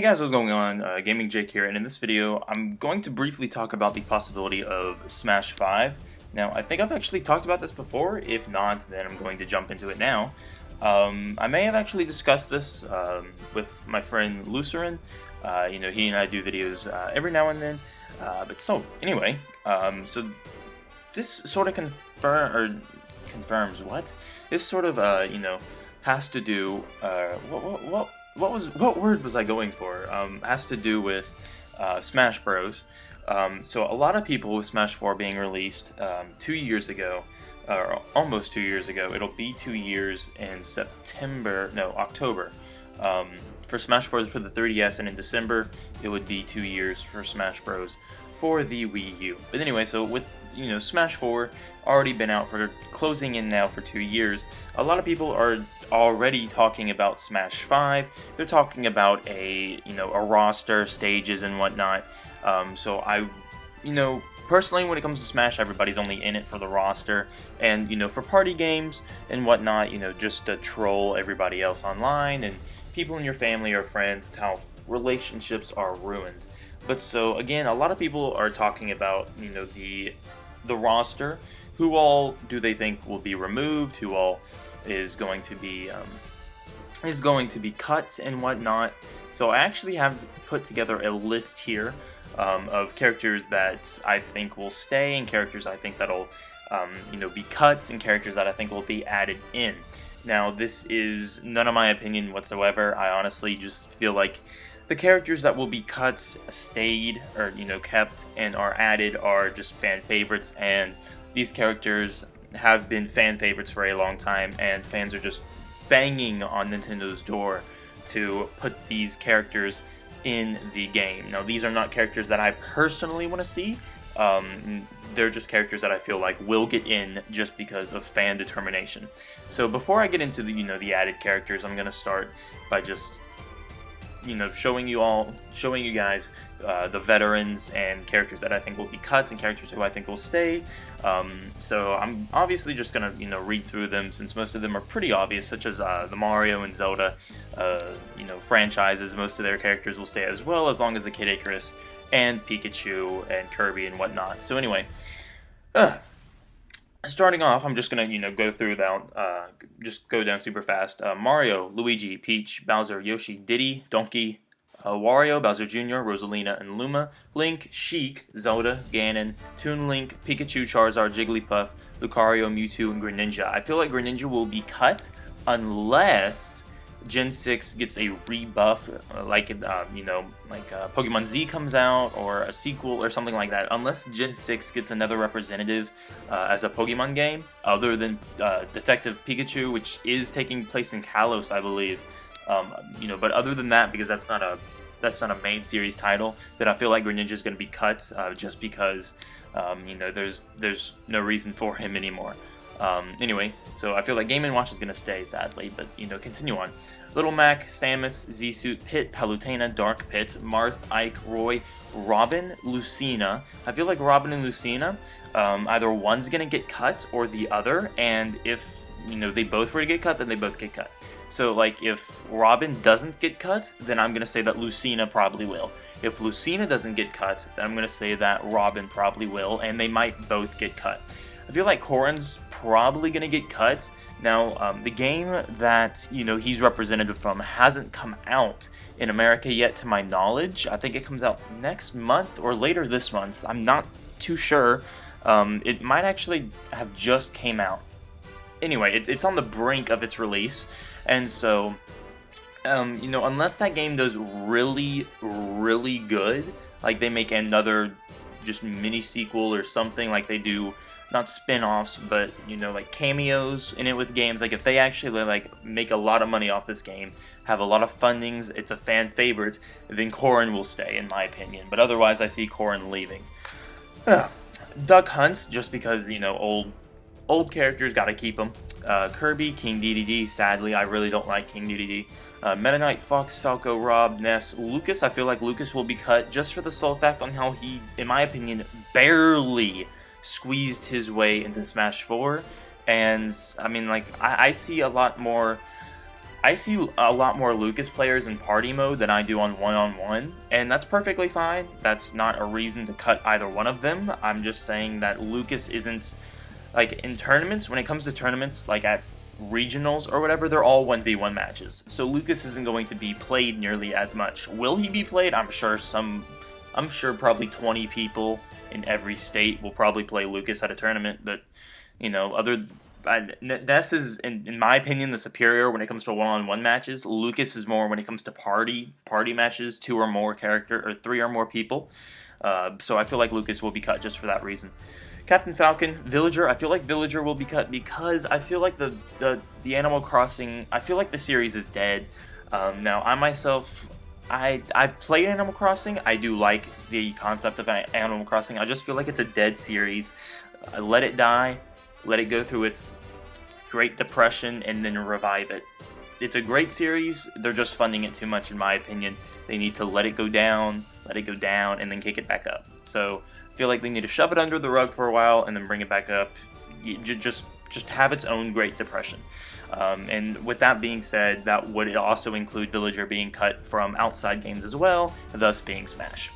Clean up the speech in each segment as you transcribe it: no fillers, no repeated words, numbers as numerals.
guys, what's going on? Gaming Jake here, and in this video, I'm going to briefly talk about the possibility of Smash 5. Now, I think I've actually talked about this before. If not, then I'm going to jump into it now. I may have actually discussed this with my friend Lucerin. He and I do videos every now and then. Anyway, so this sort of confirms what? This sort of, has to do, what word was I going for? Has to do with Smash Bros. So a lot of people with Smash 4 being released 2 years ago, or almost 2 years ago. It'll be 2 years in October. For Smash 4 for the 3DS, and in December it would be 2 years for Smash Bros. For the Wii U. But anyway, so with Smash 4 already been out for closing in now for 2 years, a lot of people are already talking about Smash 5. They're talking about a roster, stages, and whatnot. So I, personally, when it comes to Smash, everybody's only in it for the roster, and for party games and whatnot, just to troll everybody else online and people in your family or friends. It's how relationships are ruined. But so again, a lot of people are talking about the roster. Who all do they think will be removed? Who all is going to be cut and whatnot? So I actually have put together a list here of characters that I think will stay, and characters I think that'll be cut, and characters that I think will be added in. Now, this is none of my opinion whatsoever. I honestly just feel like the characters that will be cut, stayed, or kept, and are added are just fan favorites, and these characters have been fan favorites for a long time, and fans are just banging on Nintendo's door to put these characters in the game. Now, these are not characters that I personally want to see. They're just characters that I feel like will get in just because of fan determination. So before I get into the the added characters, I'm gonna start by just showing you guys the veterans and characters that I think will be cut and characters who I think will stay. So I'm obviously just gonna read through them, since most of them are pretty obvious, such as the Mario and Zelda franchises. Most of their characters will stay, as well, as long as the Kid Icarus and Pikachu and Kirby and whatnot. So anyway, starting off, I'm just gonna go through that, just go down super fast. Mario, Luigi, Peach, Bowser, Yoshi, Diddy, Donkey, Wario, Bowser Jr., Rosalina, and Luma, Link, Sheik, Zelda, Ganon, Toon Link, Pikachu, Charizard, Jigglypuff, Lucario, Mewtwo, and Greninja. I feel like Greninja will be cut unless Gen 6 gets a rebuff, like Pokemon Z comes out, or a sequel or something like that. Unless Gen 6 gets another representative as a Pokemon game, other than Detective Pikachu, which is taking place in Kalos, I believe. But other than that, because that's not a main series title, then I feel like Greninja is going to be cut, just because there's no reason for him anymore. Anyway, so I feel like Game & Watch is going to stay, sadly, but continue on. Little Mac, Samus, Z-Suit, Pit, Palutena, Dark Pit, Marth, Ike, Roy, Robin, Lucina. I feel like Robin and Lucina, either one's going to get cut or the other, and if they both were to get cut, then they both get cut. So like if Robin doesn't get cut, then I'm going to say that Lucina probably will. If Lucina doesn't get cut, then I'm going to say that Robin probably will, and they might both get cut. I feel like Corrin's probably going to get cut. Now, the game that, he's representative from hasn't come out in America yet, to my knowledge. I think it comes out next month or later this month. I'm not too sure. It might actually have just came out. Anyway, it's on the brink of its release. And so, unless that game does really, really good, like they make another just mini sequel or something, like they do, not spin-offs, but like cameos in it with games, like if they actually make a lot of money off this game, have a lot of fundings, it's a fan favorite, then Corrin will stay, in my opinion. But otherwise, I see Corrin leaving. Duck Hunt, just because old characters, gotta keep them. Kirby, King Dedede, sadly, I really don't like King Dedede. Meta Knight, Fox, Falco, Rob, Ness, Lucas. I feel like Lucas will be cut just for the sole fact on how he, in my opinion, barely squeezed his way into Smash 4. And I mean, like, I see a lot more I see a lot more Lucas players in party mode than I do on one-on-one, and that's perfectly fine. That's not a reason to cut either one of them. I'm just saying that Lucas isn't, like, in tournaments, when it comes to tournaments, like at regionals or whatever, they're all 1v1 matches. So Lucas isn't going to be played nearly as much. Will he be played? I'm sure probably 20 people in every state will probably play Lucas at a tournament, but, you know, Ness is, in my opinion, the superior when it comes to one-on-one matches. Lucas is more when it comes to party matches, 2 or more or 3 or more people. So I feel like Lucas will be cut just for that reason. Captain Falcon, Villager. I feel like Villager will be cut because I feel like the Animal Crossing. I feel like the series is dead. Now I myself, I played Animal Crossing. I do like the concept of Animal Crossing. I just feel like it's a dead series. Let it die. Let it go through its Great Depression and then revive it. It's a great series. They're just funding it too much, in my opinion. They need to let it go down, and then kick it back up. So I feel like they need to shove it under the rug for a while and then bring it back up. Just have its own Great Depression. And with that being said, that would also include Villager being cut from outside games as well, thus being Smash.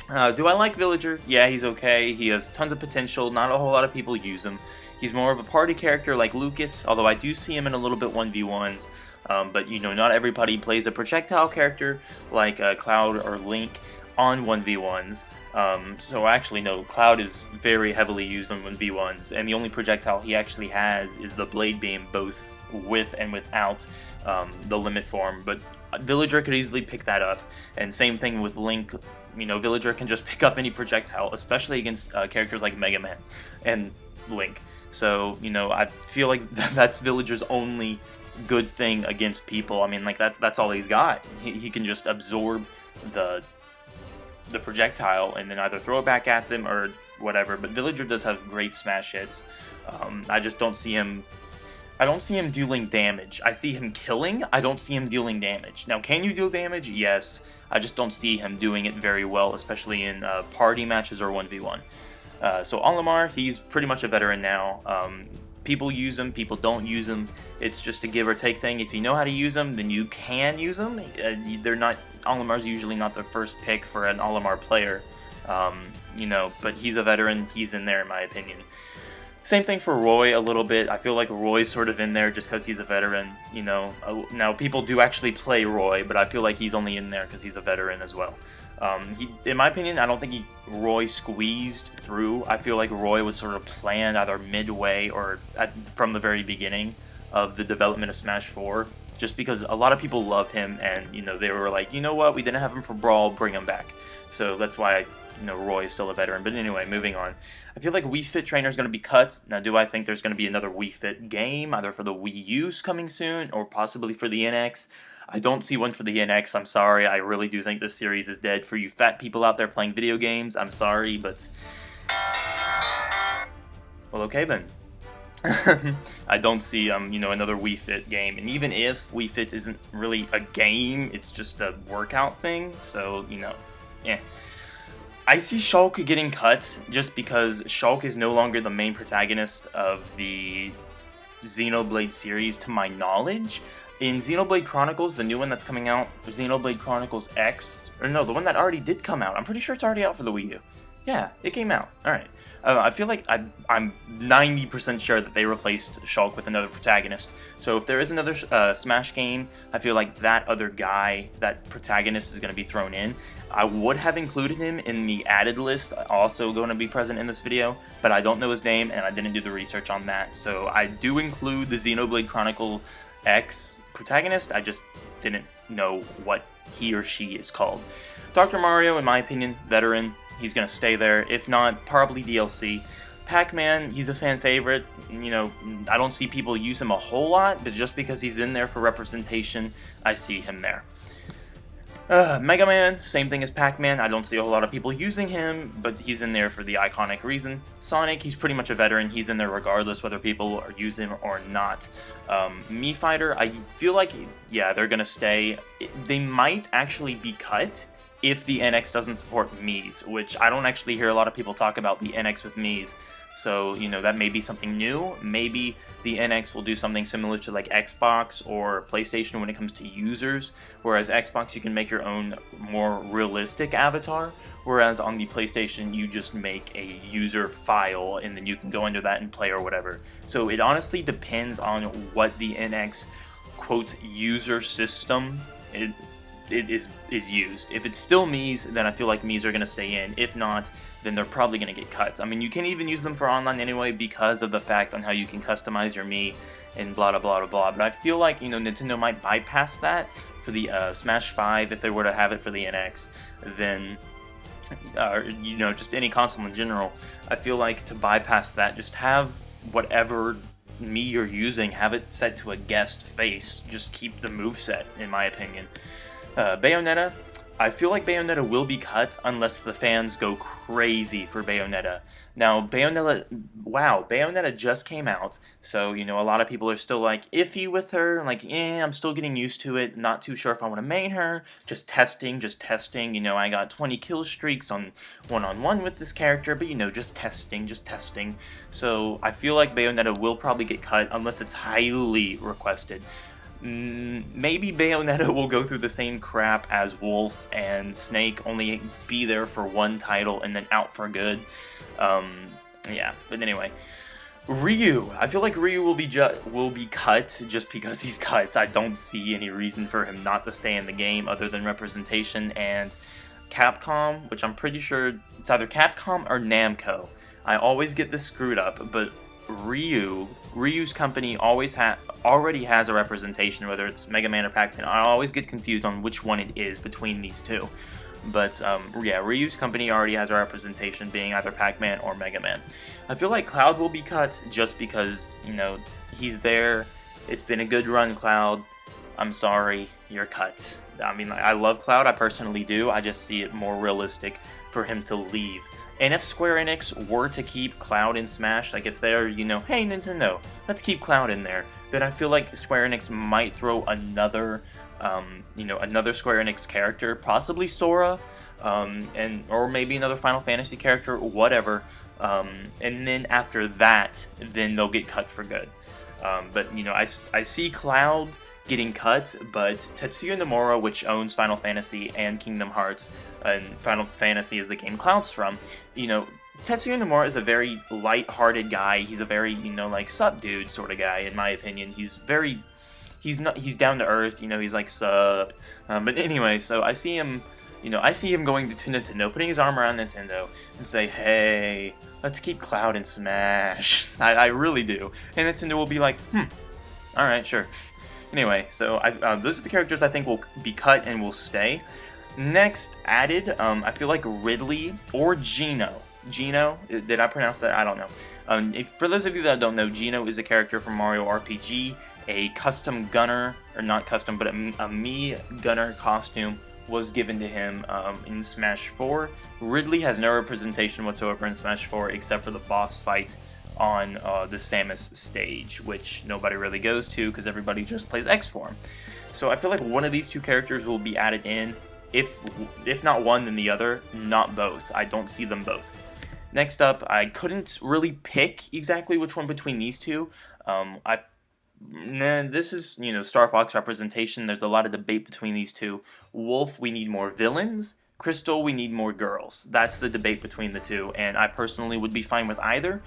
Do I like Villager? Yeah, he's okay. He has tons of potential. Not a whole lot of people use him. He's more of a party character like Lucas, although I do see him in a little bit 1v1s. But, you know, not everybody plays a projectile character like Cloud or Link on 1v1s. So actually, no, Cloud is very heavily used on 1v1s, and the only projectile he actually has is the Blade Beam, both with and without the limit form. But Villager could easily pick that up, and same thing with Link. You know, Villager can just pick up any projectile, especially against characters like Mega Man and Link. So, you know, I feel like that's Villager's only good thing against people. I mean, like, that's all he's got. He can just absorb the projectile and then either throw it back at them or whatever. But Villager does have great smash hits. I just don't see him... I don't see him dealing damage. I see him killing. I don't see him dealing damage. Now, can you deal damage? Yes. I just don't see him doing it very well, especially in party matches or 1v1. So Olimar, he's pretty much a veteran now. People use him, people don't use him. It's just a give or take thing. If you know how to use them, then you can use them. Olimar's usually not the first pick for an Olimar player, you know, but he's a veteran. He's in there, in my opinion. Same thing for Roy a little bit. I feel like Roy's sort of in there just because he's a veteran, you know. Now, people do actually play Roy, but I feel like he's only in there because he's a veteran as well. In my opinion, I don't think Roy squeezed through. I feel like Roy was sort of planned either midway or from the very beginning of the development of Smash 4, just because a lot of people love him, and, you know, they were like, you know what, we didn't have him for Brawl, bring him back. So that's why, you know, Roy is still a veteran. But anyway, moving on. I feel like Wii Fit Trainer is going to be cut. Now, do I think there's going to be another Wii Fit game, either for the Wii U's coming soon, or possibly for the NX? I don't see one for the NX, I'm sorry. I really do think this series is dead. For you fat people out there playing video games, I'm sorry, but... well, okay then. I don't see, you know, another Wii Fit game. And even if Wii Fit isn't really a game, it's just a workout thing. So, you know, yeah. I see Shulk getting cut just because Shulk is no longer the main protagonist of the Xenoblade series, to my knowledge. In Xenoblade Chronicles, the new one that's coming out, Xenoblade Chronicles X, or no, the one that already did come out. I'm pretty sure it's already out for the Wii U. Yeah, it came out. Alright. I feel like I'm 90% sure that they replaced Shulk with another protagonist. So if there is another Smash game, I feel like that other guy, that protagonist, is going to be thrown in. I would have included him in the added list, also going to be present in this video, but I don't know his name and I didn't do the research on that. So I do include the Xenoblade Chronicle X protagonist, I just didn't know what he or she is called. Dr. Mario, in my opinion, veteran. He's going to stay there. If not, probably DLC. Pac-Man, he's a fan favorite. You know, I don't see people use him a whole lot, but just because he's in there for representation, I see him there. Mega Man, same thing as Pac-Man. I don't see a whole lot of people using him, but he's in there for the iconic reason. Sonic, he's pretty much a veteran. He's in there regardless whether people use him or not. Mii Fighter, I feel like, yeah, they're going to stay. They might actually be cut if the NX doesn't support Mii's, which I don't actually hear a lot of people talk about the NX with Mii's. So, you know, that may be something new. Maybe the NX will do something similar to like Xbox or PlayStation when it comes to users, whereas Xbox you can make your own more realistic avatar, whereas on the PlayStation you just make a user file and then you can go into that and play or whatever. So it honestly depends on what the NX quote user system is used. If it's still Mii's, then I feel like Mii's are going to stay in. If not, then they're probably going to get cut. I mean, you can even use them for online anyway because of the fact on how you can customize your Mii and blah, blah, blah, blah, blah. But I feel like, you know, Nintendo might bypass that for the Smash 5 if they were to have it for the NX. Then, you know, just any console in general, I feel like to bypass that, just have whatever Mii you're using, have it set to a guest face. Just keep the moveset, in my opinion. Bayonetta, I feel like Bayonetta will be cut unless the fans go crazy for Bayonetta. Now, Bayonetta just came out, so, you know, a lot of people are still, like, iffy with her, like, I'm still getting used to it, not too sure if I want to main her, just testing, you know, I got 20 kill streaks on one-on-one with this character, but, you know, just testing, so I feel like Bayonetta will probably get cut unless it's highly requested. Maybe Bayonetta will go through the same crap as Wolf and Snake, only be there for one title and then out for good. Yeah, but anyway. Ryu. I feel like Ryu will be cut just because he's cut. I don't see any reason for him not to stay in the game other than representation. And Capcom, which I'm pretty sure it's either Capcom or Namco. I always get this screwed up, but Ryu's company already has a representation, whether it's Mega Man or Pac-Man. I always get confused on which one it is between these two. But, yeah, Ryu's company already has a representation, being either Pac-Man or Mega Man. I feel like Cloud will be cut just because, you know, he's there. It's been a good run, Cloud. I'm sorry, you're cut. I mean, I love Cloud, I personally do. I just see it more realistic for him to leave. And if Square Enix were to keep Cloud in Smash, like if they're, you know, hey Nintendo, let's keep Cloud in there, then I feel like Square Enix might throw another, you know, another Square Enix character, possibly Sora, or maybe another Final Fantasy character, whatever, and then after that, then they'll get cut for good. But, you know, I see Cloud getting cut, but Tetsuya Nomura, which owns Final Fantasy and Kingdom Hearts, and Final Fantasy is the game Cloud's from, you know, Tetsuya Nomura is a very light-hearted guy. He's a very, you know, like, sup dude sort of guy, in my opinion. He's down to earth, you know, he's like, sup. But anyway, so I see him, you know, going to Nintendo, putting his arm around Nintendo, and say, hey, let's keep Cloud in Smash. I really do. And Nintendo will be like, alright, sure. Anyway, so those are the characters I think will be cut and will stay. Next added, I feel like Ridley or Geno. Geno, did I pronounce that? I don't know. For those of you that don't know, Geno is a character from Mario RPG, a custom gunner, or not custom, but a Mii gunner costume was given to him in Smash 4. Ridley has no representation whatsoever in Smash 4 except for the boss fight on the Samus stage, which nobody really goes to because everybody just plays X form. So I feel like one of these two characters will be added in. If not one, then the other, not both. I don't see them both. Next up, I couldn't really pick exactly which one between these two. This is, you know, Star Fox representation. There's a lot of debate between these two. Wolf, we need more villains. Crystal, we need more girls. That's the debate between the two, and I personally would be fine with either.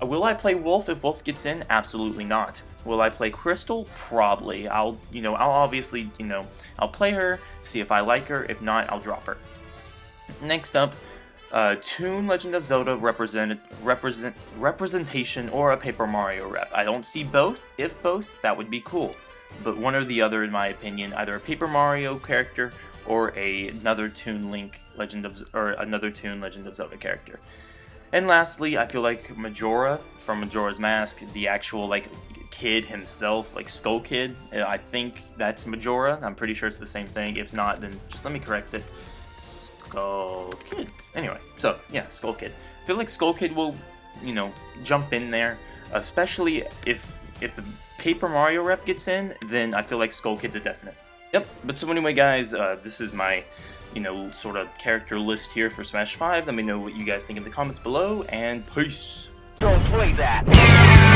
Will I play Wolf if Wolf gets in? Absolutely not. Will I play Crystal? Probably. I'll obviously, you know, I'll play her, see if I like her. If not, I'll drop her. Next up, Toon Legend of Zelda representation or a Paper Mario rep. I don't see both. If both, that would be cool. But one or the other, in my opinion, either a Paper Mario character or another Toon Legend of Zelda character. And lastly, I feel like Majora from Majora's Mask, the actual, like, kid himself, like Skull Kid, I think that's Majora. I'm pretty sure it's the same thing. If not, then just let me correct it. Skull Kid. Anyway, so, yeah, Skull Kid. I feel like Skull Kid will, you know, jump in there, especially if the Paper Mario rep gets in, then I feel like Skull Kid's a definite. Yep, but so anyway, guys, this is my, you know, sort of character list here for Smash 5. Let me know what you guys think in the comments below, and peace! Don't play that.